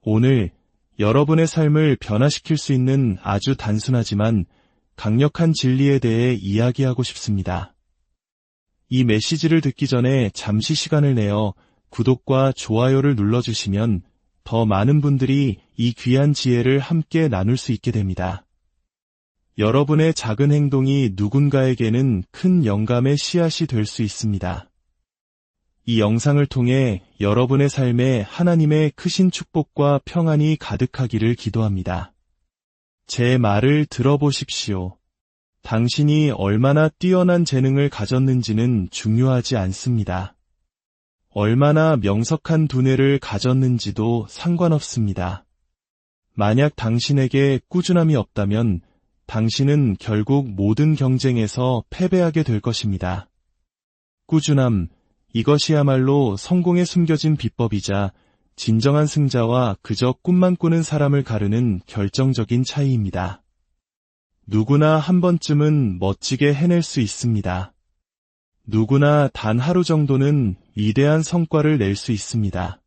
오늘 여러분의 삶을 변화시킬 수 있는 아주 단순하지만 강력한 진리에 대해 이야기하고 싶습니다. 이 메시지를 듣기 전에 잠시 시간을 내어 구독과 좋아요를 눌러주시면 더 많은 분들이 이 귀한 지혜를 함께 나눌 수 있게 됩니다. 여러분의 작은 행동이 누군가에게는 큰 영감의 씨앗이 될 수 있습니다. 이 영상을 통해 여러분의 삶에 하나님의 크신 축복과 평안이 가득하기를 기도합니다. 제 말을 들어보십시오. 당신이 얼마나 뛰어난 재능을 가졌는지는 중요하지 않습니다. 얼마나 명석한 두뇌를 가졌는지도 상관없습니다. 만약 당신에게 꾸준함이 없다면 당신은 결국 모든 경쟁에서 패배하게 될 것입니다. 꾸준함, 이것이야말로 성공에 숨겨진 비법이자 진정한 승자와 그저 꿈만 꾸는 사람을 가르는 결정적인 차이입니다. 누구나 한 번쯤은 멋지게 해낼 수 있습니다. 누구나 단 하루 정도는 위대한 성과를 낼 수 있습니다.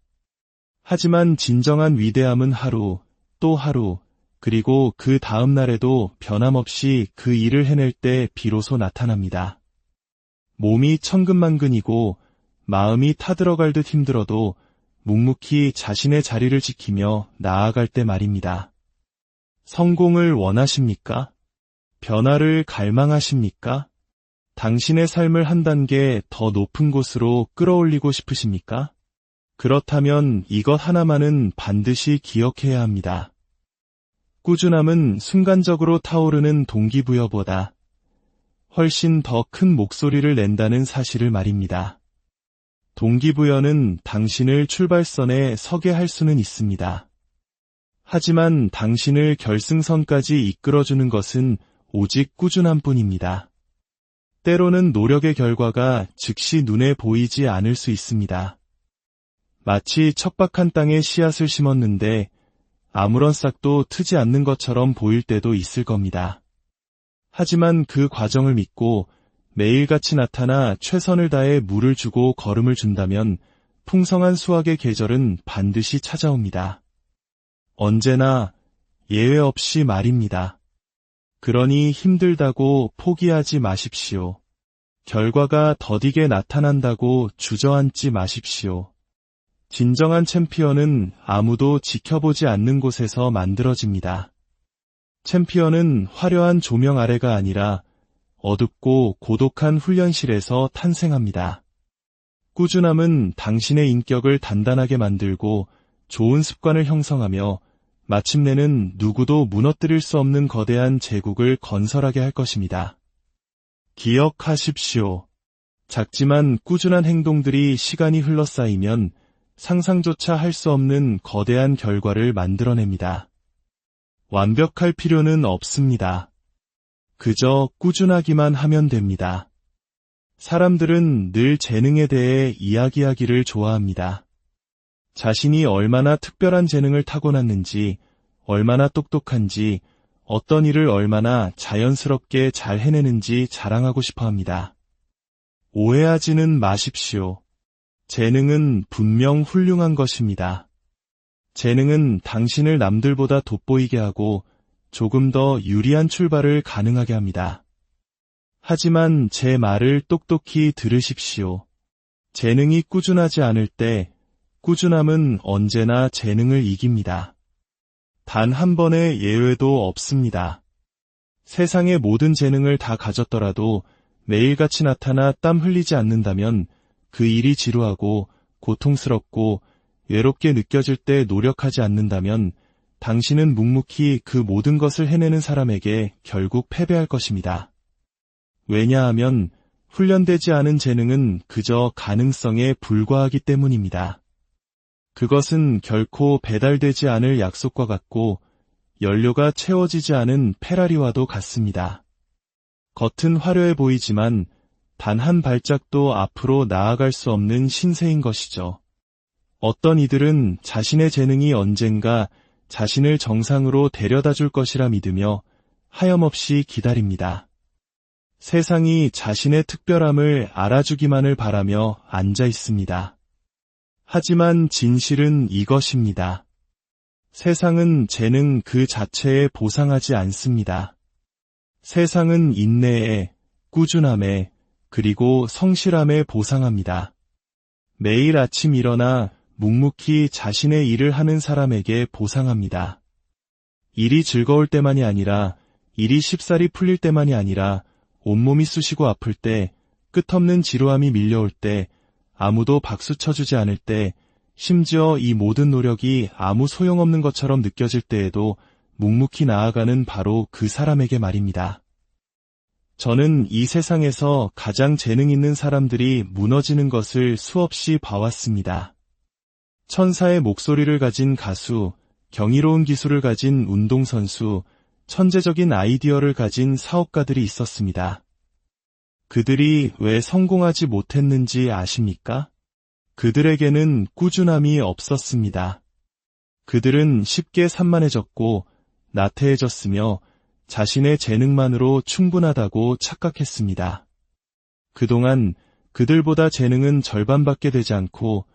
하지만 진정한 위대함은 하루, 또 하루, 그리고 그 다음 날에도 변함없이 그 일을 해낼 때 비로소 나타납니다. 몸이 천근만근이고 마음이 타들어갈 듯 힘들어도 묵묵히 자신의 자리를 지키며 나아갈 때 말입니다. 성공을 원하십니까? 변화를 갈망하십니까? 당신의 삶을 한 단계 더 높은 곳으로 끌어올리고 싶으십니까? 그렇다면 이것 하나만은 반드시 기억해야 합니다. 꾸준함은 순간적으로 타오르는 동기부여보다 훨씬 더 큰 목소리를 낸다는 사실을 말입니다. 동기부여는 당신을 출발선에 서게 할 수는 있습니다. 하지만 당신을 결승선까지 이끌어주는 것은 오직 꾸준함뿐입니다. 때로는 노력의 결과가 즉시 눈에 보이지 않을 수 있습니다. 마치 척박한 땅에 씨앗을 심었는데 아무런 싹도 트지 않는 것처럼 보일 때도 있을 겁니다. 하지만 그 과정을 믿고 매일같이 나타나 최선을 다해 물을 주고 거름을 준다면 풍성한 수확의 계절은 반드시 찾아옵니다. 언제나 예외 없이 말입니다. 그러니 힘들다고 포기하지 마십시오. 결과가 더디게 나타난다고 주저앉지 마십시오. 진정한 챔피언은 아무도 지켜보지 않는 곳에서 만들어집니다. 챔피언은 화려한 조명 아래가 아니라 어둡고 고독한 훈련실에서 탄생합니다. 꾸준함은 당신의 인격을 단단하게 만들고 좋은 습관을 형성하며 마침내는 누구도 무너뜨릴 수 없는 거대한 제국을 건설하게 할 것입니다. 기억하십시오. 작지만 꾸준한 행동들이 시간이 흘러싸이면 상상조차 할 수 없는 거대한 결과를 만들어냅니다. 완벽할 필요는 없습니다. 그저 꾸준하기만 하면 됩니다. 사람들은 늘 재능에 대해 이야기하기를 좋아합니다. 자신이 얼마나 특별한 재능을 타고났는지, 얼마나 똑똑한지, 어떤 일을 얼마나 자연스럽게 잘 해내는지 자랑하고 싶어 합니다. 오해하지는 마십시오. 재능은 분명 훌륭한 것입니다. 재능은 당신을 남들보다 돋보이게 하고 조금 더 유리한 출발을 가능하게 합니다. 하지만 제 말을 똑똑히 들으십시오. 재능이 꾸준하지 않을 때 꾸준함은 언제나 재능을 이깁니다. 단 한 번의 예외도 없습니다. 세상의 모든 재능을 다 가졌더라도 매일같이 나타나 땀 흘리지 않는다면 그 일이 지루하고 고통스럽고 외롭게 느껴질 때 노력하지 않는다면 당신은 묵묵히 그 모든 것을 해내는 사람에게 결국 패배할 것입니다. 왜냐하면 훈련되지 않은 재능은 그저 가능성에 불과하기 때문입니다. 그것은 결코 배달되지 않을 약속과 같고 연료가 채워지지 않은 페라리와도 같습니다. 겉은 화려해 보이지만 단 한 발짝도 앞으로 나아갈 수 없는 신세인 것이죠. 어떤 이들은 자신의 재능이 언젠가 자신을 정상으로 데려다 줄 것이라 믿으며 하염없이 기다립니다. 세상이 자신의 특별함을 알아주기만을 바라며 앉아 있습니다. 하지만 진실은 이것입니다. 세상은 재능 그 자체에 보상하지 않습니다. 세상은 인내에, 꾸준함에, 그리고 성실함에 보상합니다. 매일 아침 일어나 묵묵히 자신의 일을 하는 사람에게 보상합니다. 일이 즐거울 때만이 아니라, 일이 쉽사리 풀릴 때만이 아니라, 온몸이 쑤시고 아플 때, 끝없는 지루함이 밀려올 때, 아무도 박수 쳐주지 않을 때, 심지어 이 모든 노력이 아무 소용없는 것처럼 느껴질 때에도 묵묵히 나아가는 바로 그 사람에게 말입니다. 저는 이 세상에서 가장 재능 있는 사람들이 무너지는 것을 수없이 봐왔습니다. 천사의 목소리를 가진 가수, 경이로운 기술을 가진 운동선수, 천재적인 아이디어를 가진 사업가들이 있었습니다. 그들이 왜 성공하지 못했는지 아십니까? 그들에게는 꾸준함이 없었습니다. 그들은 쉽게 산만해졌고 나태해졌으며 자신의 재능만으로 충분하다고 착각했습니다. 그동안 그들보다 재능은 절반밖에 되지 않고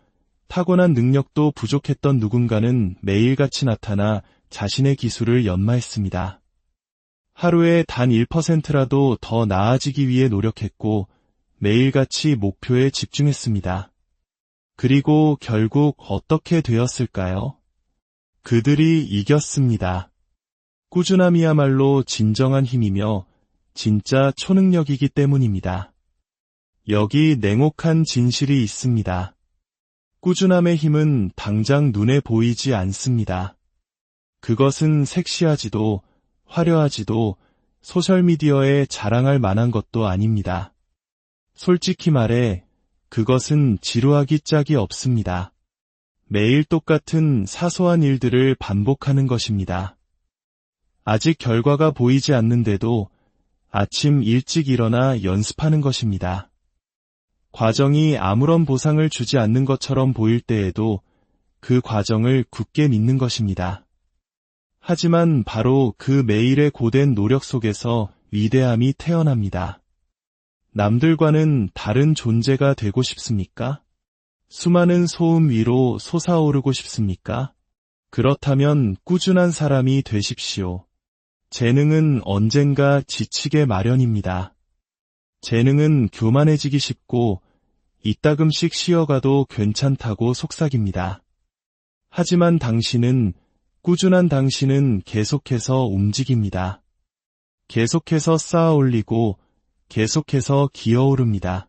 타고난 능력도 부족했던 누군가는 매일같이 나타나 자신의 기술을 연마했습니다. 하루에 단 1%라도 더 나아지기 위해 노력했고 매일같이 목표에 집중했습니다. 그리고 결국 어떻게 되었을까요? 그들이 이겼습니다. 꾸준함이야말로 진정한 힘이며 진짜 초능력이기 때문입니다. 여기 냉혹한 진실이 있습니다. 꾸준함의 힘은 당장 눈에 보이지 않습니다. 그것은 섹시하지도 화려하지도 소셜미디어에 자랑할 만한 것도 아닙니다. 솔직히 말해 그것은 지루하기 짝이 없습니다. 매일 똑같은 사소한 일들을 반복하는 것입니다. 아직 결과가 보이지 않는데도 아침 일찍 일어나 연습하는 것입니다. 과정이 아무런 보상을 주지 않는 것처럼 보일 때에도 그 과정을 굳게 믿는 것입니다. 하지만 바로 그 매일의 고된 노력 속에서 위대함이 태어납니다. 남들과는 다른 존재가 되고 싶습니까? 수많은 소음 위로 솟아오르고 싶습니까? 그렇다면 꾸준한 사람이 되십시오. 재능은 언젠가 지치게 마련입니다. 재능은 교만해지기 쉽고 이따금씩 쉬어가도 괜찮다고 속삭입니다. 하지만 꾸준한 당신은 계속해서 움직입니다. 계속해서 쌓아 올리고 계속해서 기어오릅니다.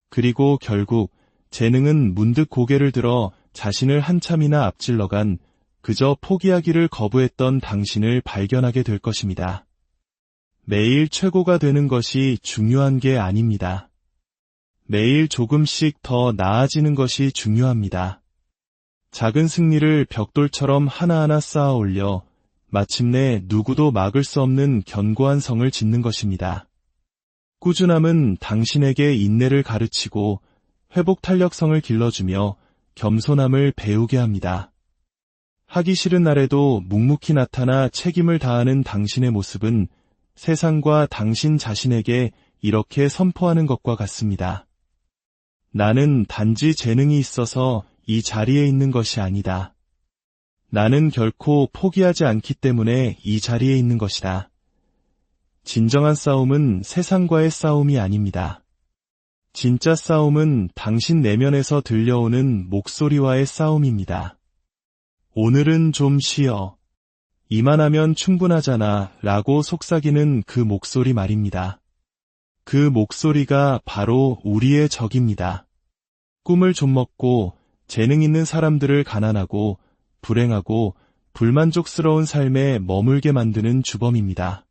그리고 결국 재능은 문득 고개를 들어 자신을 한참이나 앞질러간 그저 포기하기를 거부했던 당신을 발견하게 될 것입니다. 매일 최고가 되는 것이 중요한 게 아닙니다. 매일 조금씩 더 나아지는 것이 중요합니다. 작은 승리를 벽돌처럼 하나하나 쌓아 올려 마침내 누구도 막을 수 없는 견고한 성을 짓는 것입니다. 꾸준함은 당신에게 인내를 가르치고 회복 탄력성을 길러주며 겸손함을 배우게 합니다. 하기 싫은 날에도 묵묵히 나타나 책임을 다하는 당신의 모습은 세상과 당신 자신에게 이렇게 선포하는 것과 같습니다. 나는 단지 재능이 있어서 이 자리에 있는 것이 아니다. 나는 결코 포기하지 않기 때문에 이 자리에 있는 것이다. 진정한 싸움은 세상과의 싸움이 아닙니다. 진짜 싸움은 당신 내면에서 들려오는 목소리와의 싸움입니다. 오늘은 좀 쉬어. 이만하면 충분하잖아 라고 속삭이는 그 목소리 말입니다. 그 목소리가 바로 우리의 적입니다. 꿈을 좀먹고 재능 있는 사람들을 가난하고 불행하고 불만족스러운 삶에 머물게 만드는 주범입니다.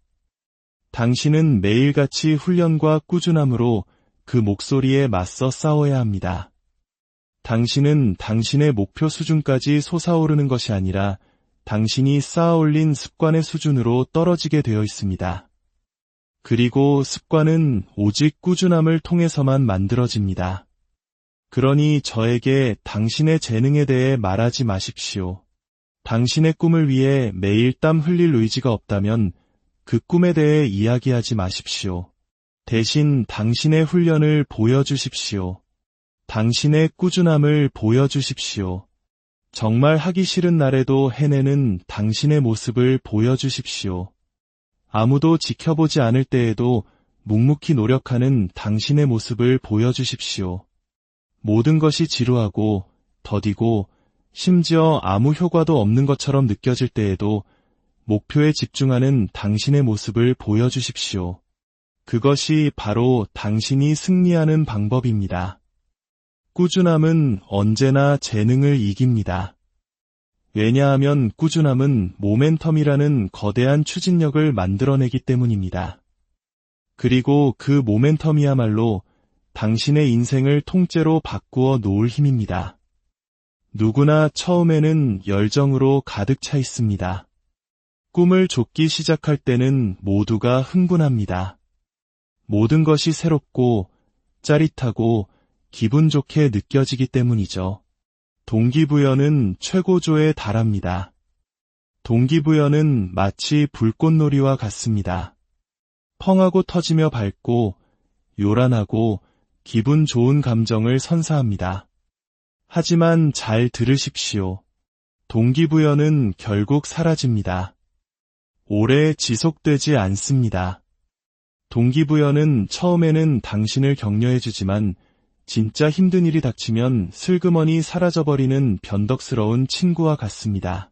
당신은 매일같이 훈련과 꾸준함으로 그 목소리에 맞서 싸워야 합니다. 당신은 당신의 목표 수준까지 솟아오르는 것이 아니라 당신이 쌓아올린 습관의 수준으로 떨어지게 되어 있습니다. 그리고 습관은 오직 꾸준함을 통해서만 만들어집니다. 그러니 저에게 당신의 재능에 대해 말하지 마십시오. 당신의 꿈을 위해 매일 땀 흘릴 의지가 없다면 그 꿈에 대해 이야기하지 마십시오. 대신 당신의 훈련을 보여주십시오. 당신의 꾸준함을 보여주십시오. 정말 하기 싫은 날에도 해내는 당신의 모습을 보여주십시오. 아무도 지켜보지 않을 때에도 묵묵히 노력하는 당신의 모습을 보여주십시오. 모든 것이 지루하고 더디고 심지어 아무 효과도 없는 것처럼 느껴질 때에도 목표에 집중하는 당신의 모습을 보여주십시오. 그것이 바로 당신이 승리하는 방법입니다. 꾸준함은 언제나 재능을 이깁니다. 왜냐하면 꾸준함은 모멘텀이라는 거대한 추진력을 만들어내기 때문입니다. 그리고 그 모멘텀이야말로 당신의 인생을 통째로 바꾸어 놓을 힘입니다. 누구나 처음에는 열정으로 가득 차 있습니다. 꿈을 쫓기 시작할 때는 모두가 흥분합니다. 모든 것이 새롭고 짜릿하고 기분 좋게 느껴지기 때문이죠. 동기부여는 최고조에 달합니다. 동기부여는 마치 불꽃놀이와 같습니다. 펑하고 터지며 밝고 요란하고 기분 좋은 감정을 선사합니다. 하지만 잘 들으십시오. 동기부여는 결국 사라집니다. 오래 지속되지 않습니다. 동기부여는 처음에는 당신을 격려해주지만 진짜 힘든 일이 닥치면 슬그머니 사라져버리는 변덕스러운 친구와 같습니다.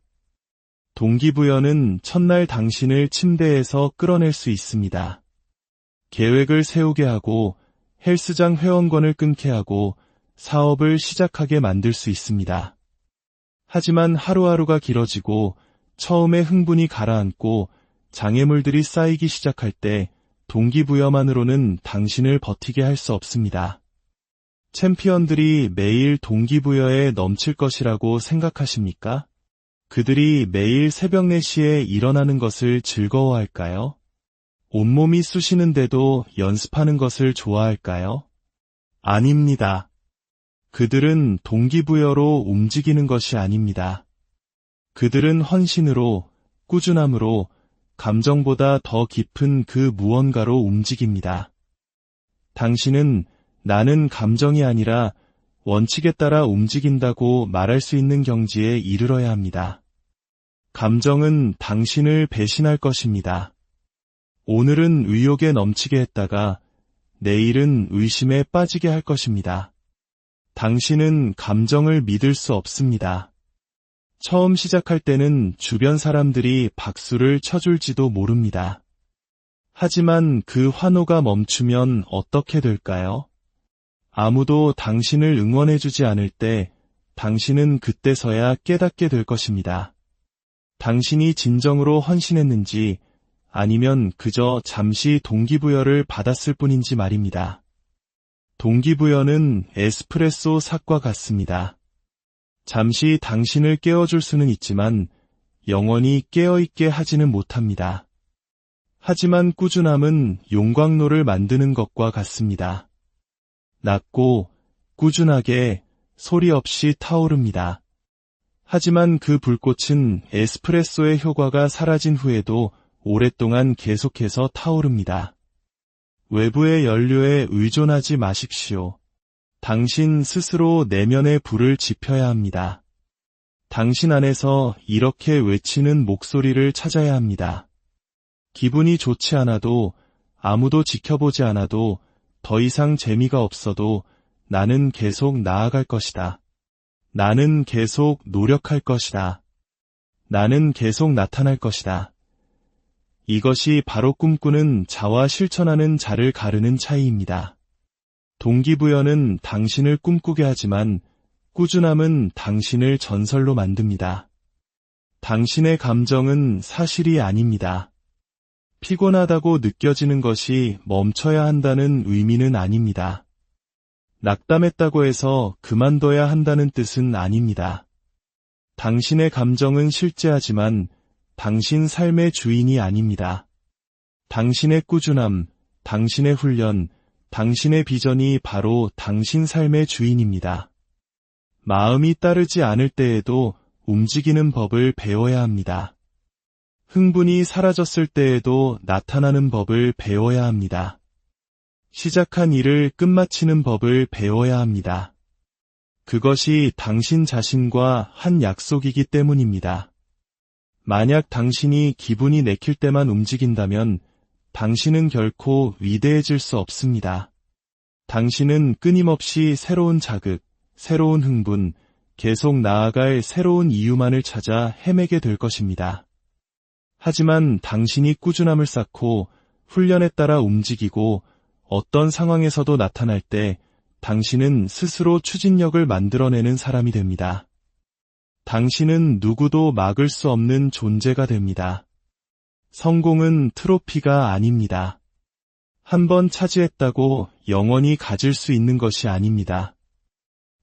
동기부여는 첫날 당신을 침대에서 끌어낼 수 있습니다. 계획을 세우게 하고 헬스장 회원권을 끊게 하고 사업을 시작하게 만들 수 있습니다. 하지만 하루하루가 길어지고 처음에 흥분이 가라앉고 장애물들이 쌓이기 시작할 때 동기부여만으로는 당신을 버티게 할 수 없습니다. 챔피언들이 매일 동기부여에 넘칠 것이라고 생각하십니까? 그들이 매일 새벽 4시에 일어나는 것을 즐거워할까요? 온몸이 쑤시는데도 연습하는 것을 좋아할까요? 아닙니다. 그들은 동기부여로 움직이는 것이 아닙니다. 그들은 헌신으로, 꾸준함으로, 감정보다 더 깊은 그 무언가로 움직입니다. 당신은 나는 감정이 아니라 원칙에 따라 움직인다고 말할 수 있는 경지에 이르러야 합니다. 감정은 당신을 배신할 것입니다. 오늘은 의욕에 넘치게 했다가 내일은 의심에 빠지게 할 것입니다. 당신은 감정을 믿을 수 없습니다. 처음 시작할 때는 주변 사람들이 박수를 쳐줄지도 모릅니다. 하지만 그 환호가 멈추면 어떻게 될까요? 아무도 당신을 응원해주지 않을 때 당신은 그때서야 깨닫게 될 것입니다. 당신이 진정으로 헌신했는지 아니면 그저 잠시 동기부여를 받았을 뿐인지 말입니다. 동기부여는 에스프레소 삭과 같습니다. 잠시 당신을 깨워줄 수는 있지만 영원히 깨어있게 하지는 못합니다. 하지만 꾸준함은 용광로를 만드는 것과 같습니다. 낮고 꾸준하게 소리 없이 타오릅니다. 하지만 그 불꽃은 에스프레소의 효과가 사라진 후에도 오랫동안 계속해서 타오릅니다. 외부의 연료에 의존하지 마십시오. 당신 스스로 내면의 불을 지펴야 합니다. 당신 안에서 이렇게 외치는 목소리를 찾아야 합니다. 기분이 좋지 않아도 아무도 지켜보지 않아도 더 이상 재미가 없어도 나는 계속 나아갈 것이다. 나는 계속 노력할 것이다. 나는 계속 나타날 것이다. 이것이 바로 꿈꾸는 자와 실천하는 자를 가르는 차이입니다. 동기부여는 당신을 꿈꾸게 하지만 꾸준함은 당신을 전설로 만듭니다. 당신의 감정은 사실이 아닙니다. 피곤하다고 느껴지는 것이 멈춰야 한다는 의미는 아닙니다. 낙담했다고 해서 그만둬야 한다는 뜻은 아닙니다. 당신의 감정은 실제하지만 당신 삶의 주인이 아닙니다. 당신의 꾸준함, 당신의 훈련, 당신의 비전이 바로 당신 삶의 주인입니다. 마음이 따르지 않을 때에도 움직이는 법을 배워야 합니다. 흥분이 사라졌을 때에도 나타나는 법을 배워야 합니다. 시작한 일을 끝마치는 법을 배워야 합니다. 그것이 당신 자신과 한 약속이기 때문입니다. 만약 당신이 기분이 내킬 때만 움직인다면 당신은 결코 위대해질 수 없습니다. 당신은 끊임없이 새로운 자극, 새로운 흥분, 계속 나아갈 새로운 이유만을 찾아 헤매게 될 것입니다. 하지만 당신이 꾸준함을 쌓고 훈련에 따라 움직이고 어떤 상황에서도 나타날 때 당신은 스스로 추진력을 만들어내는 사람이 됩니다. 당신은 누구도 막을 수 없는 존재가 됩니다. 성공은 트로피가 아닙니다. 한번 차지했다고 영원히 가질 수 있는 것이 아닙니다.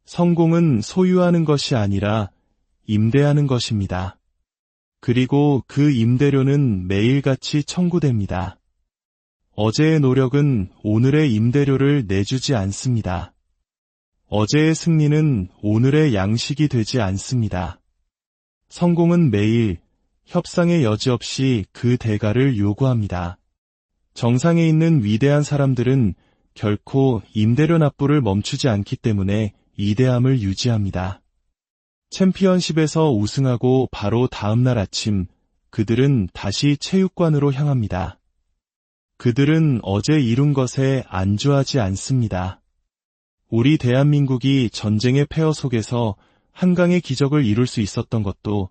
성공은 소유하는 것이 아니라 임대하는 것입니다. 그리고 그 임대료는 매일같이 청구됩니다. 어제의 노력은 오늘의 임대료를 내주지 않습니다. 어제의 승리는 오늘의 양식이 되지 않습니다. 성공은 매일 협상의 여지 없이 그 대가를 요구합니다. 정상에 있는 위대한 사람들은 결코 임대료 납부를 멈추지 않기 때문에 위대함을 유지합니다. 챔피언십에서 우승하고 바로 다음날 아침 그들은 다시 체육관으로 향합니다. 그들은 어제 이룬 것에 안주하지 않습니다. 우리 대한민국이 전쟁의 폐허 속에서 한강의 기적을 이룰 수 있었던 것도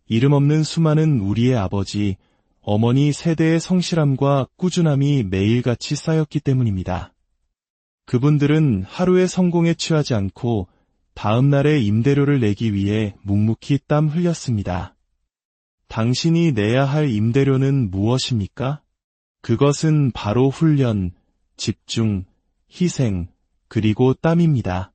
이름 없는 수많은 우리의 아버지, 어머니 세대의 성실함과 꾸준함이 매일같이 쌓였기 때문입니다. 그분들은 하루의 성공에 취하지 않고 다음 날의 임대료를 내기 위해 묵묵히 땀 흘렸습니다. 당신이 내야 할 임대료는 무엇입니까? 그것은 바로 훈련, 집중, 희생, 그리고 땀입니다.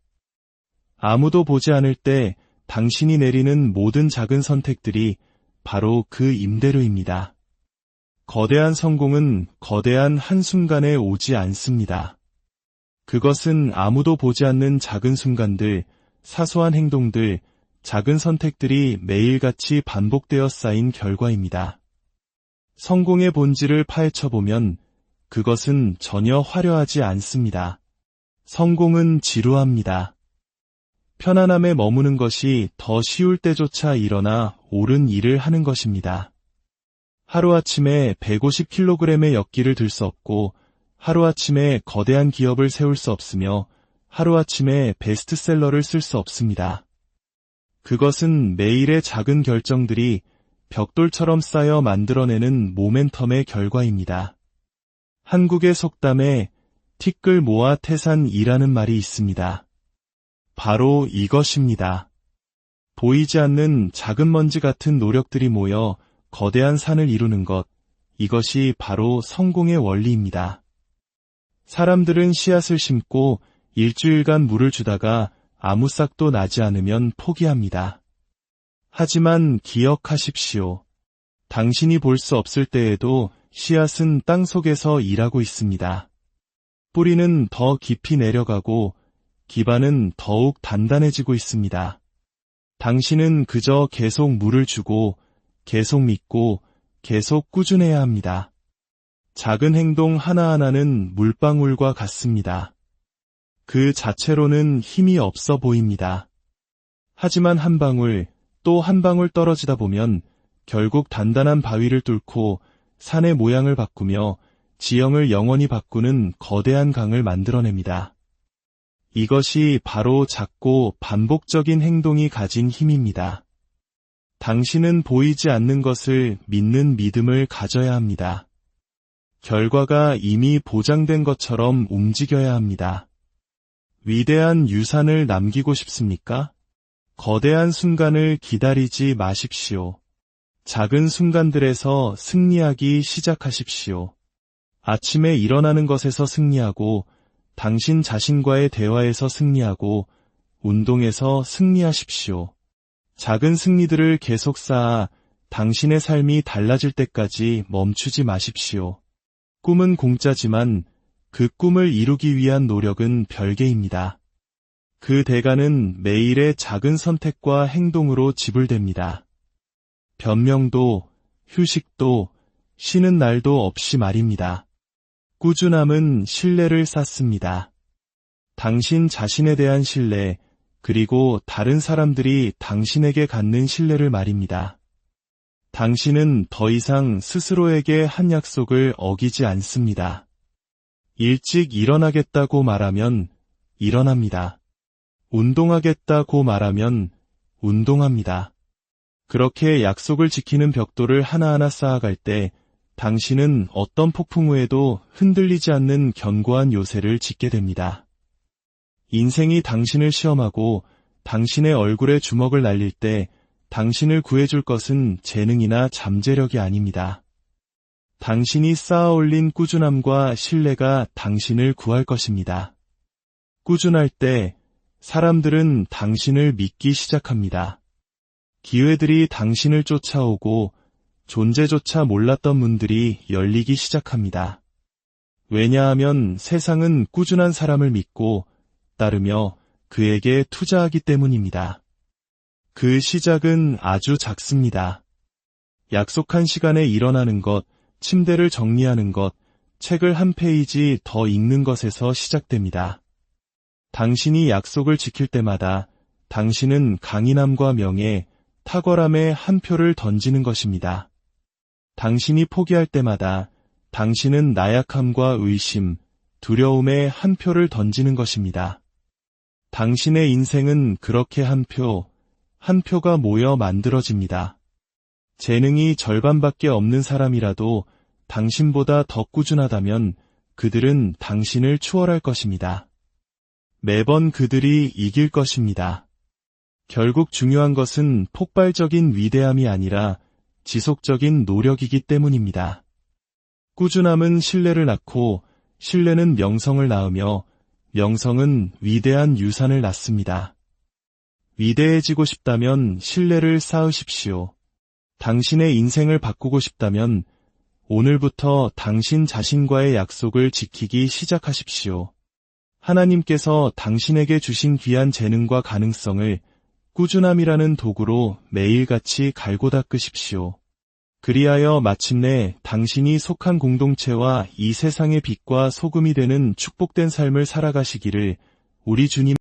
아무도 보지 않을 때 당신이 내리는 모든 작은 선택들이 바로 그 임대료입니다. 거대한 성공은 거대한 한순간에 오지 않습니다. 그것은 아무도 보지 않는 작은 순간들, 사소한 행동들, 작은 선택들이 매일같이 반복되어 쌓인 결과입니다. 성공의 본질을 파헤쳐보면 그것은 전혀 화려하지 않습니다. 성공은 지루합니다. 편안함에 머무는 것이 더 쉬울 때조차 일어나 옳은 일을 하는 것입니다. 하루아침에 150kg의 엿기를 들 수 없고 하루아침에 거대한 기업을 세울 수 없으며 하루아침에 베스트셀러를 쓸 수 없습니다. 그것은 매일의 작은 결정들이 벽돌처럼 쌓여 만들어내는 모멘텀의 결과입니다. 한국의 속담에 티끌 모아 태산이라는 말이 있습니다. 바로 이것입니다. 보이지 않는 작은 먼지 같은 노력들이 모여 거대한 산을 이루는 것, 이것이 바로 성공의 원리입니다. 사람들은 씨앗을 심고 일주일간 물을 주다가 아무 싹도 나지 않으면 포기합니다. 하지만 기억하십시오. 당신이 볼 수 없을 때에도 씨앗은 땅 속에서 일하고 있습니다. 뿌리는 더 깊이 내려가고 기반은 더욱 단단해지고 있습니다. 당신은 그저 계속 물을 주고 계속 믿고 계속 꾸준해야 합니다. 작은 행동 하나하나는 물방울과 같습니다. 그 자체로는 힘이 없어 보입니다. 하지만 한 방울, 또 한 방울 떨어지다 보면 결국 단단한 바위를 뚫고 산의 모양을 바꾸며 지형을 영원히 바꾸는 거대한 강을 만들어냅니다. 이것이 바로 작고 반복적인 행동이 가진 힘입니다. 당신은 보이지 않는 것을 믿는 믿음을 가져야 합니다. 결과가 이미 보장된 것처럼 움직여야 합니다. 위대한 유산을 남기고 싶습니까? 거대한 순간을 기다리지 마십시오. 작은 순간들에서 승리하기 시작하십시오. 아침에 일어나는 것에서 승리하고 당신 자신과의 대화에서 승리하고 운동에서 승리하십시오. 작은 승리들을 계속 쌓아 당신의 삶이 달라질 때까지 멈추지 마십시오. 꿈은 공짜지만 그 꿈을 이루기 위한 노력은 별개입니다. 그 대가는 매일의 작은 선택과 행동으로 지불됩니다. 변명도, 휴식도, 쉬는 날도 없이 말입니다. 꾸준함은 신뢰를 쌓습니다. 당신 자신에 대한 신뢰, 그리고 다른 사람들이 당신에게 갖는 신뢰를 말입니다. 당신은 더 이상 스스로에게 한 약속을 어기지 않습니다. 일찍 일어나겠다고 말하면 일어납니다. 운동하겠다고 말하면 운동합니다. 그렇게 약속을 지키는 벽돌을 하나하나 쌓아갈 때 당신은 어떤 폭풍 후에도 흔들리지 않는 견고한 요새를 짓게 됩니다. 인생이 당신을 시험하고 당신의 얼굴에 주먹을 날릴 때 당신을 구해줄 것은 재능이나 잠재력이 아닙니다. 당신이 쌓아올린 꾸준함과 신뢰가 당신을 구할 것입니다. 꾸준할 때 사람들은 당신을 믿기 시작합니다. 기회들이 당신을 쫓아오고 존재조차 몰랐던 문들이 열리기 시작합니다. 왜냐하면 세상은 꾸준한 사람을 믿고 따르며 그에게 투자하기 때문입니다. 그 시작은 아주 작습니다. 약속한 시간에 일어나는 것, 침대를 정리하는 것, 책을 한 페이지 더 읽는 것에서 시작됩니다. 당신이 약속을 지킬 때마다 당신은 강인함과 명예, 탁월함에 한 표를 던지는 것입니다. 당신이 포기할 때마다 당신은 나약함과 의심, 두려움에 한 표를 던지는 것입니다. 당신의 인생은 그렇게 한 표가 모여 만들어집니다. 재능이 절반밖에 없는 사람이라도 당신보다 더 꾸준하다면 그들은 당신을 추월할 것입니다. 매번 그들이 이길 것입니다. 결국 중요한 것은 폭발적인 위대함이 아니라 지속적인 노력이기 때문입니다. 꾸준함은 신뢰를 낳고 신뢰는 명성을 낳으며 명성은 위대한 유산을 낳습니다. 위대해지고 싶다면 신뢰를 쌓으십시오. 당신의 인생을 바꾸고 싶다면 오늘부터 당신 자신과의 약속을 지키기 시작하십시오. 하나님께서 당신에게 주신 귀한 재능과 가능성을 꾸준함이라는 도구로 매일같이 갈고 닦으십시오. 그리하여 마침내 당신이 속한 공동체와 이 세상의 빛과 소금이 되는 축복된 삶을 살아가시기를 우리 주님